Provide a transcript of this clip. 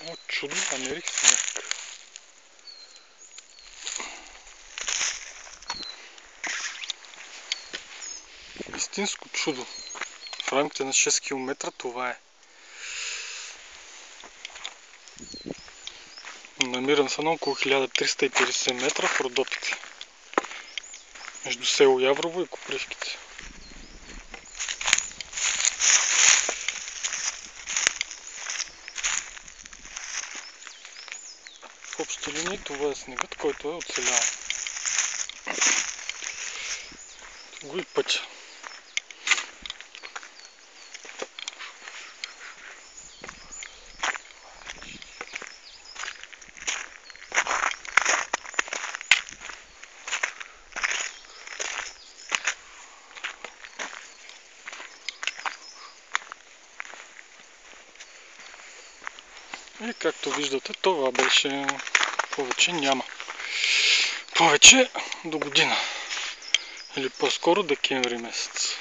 О, чудо, намерих сняг. Истинско чудо. В рамките на 6 км това е. Намирам се на около 1350 метра в Родопите. Между село Яврово и Копривките. В общи линии това е снегът, който е оцелял. Го и пътя. И както виждате, това беше. Повече няма. Повече до година. Или по-скоро декември месец.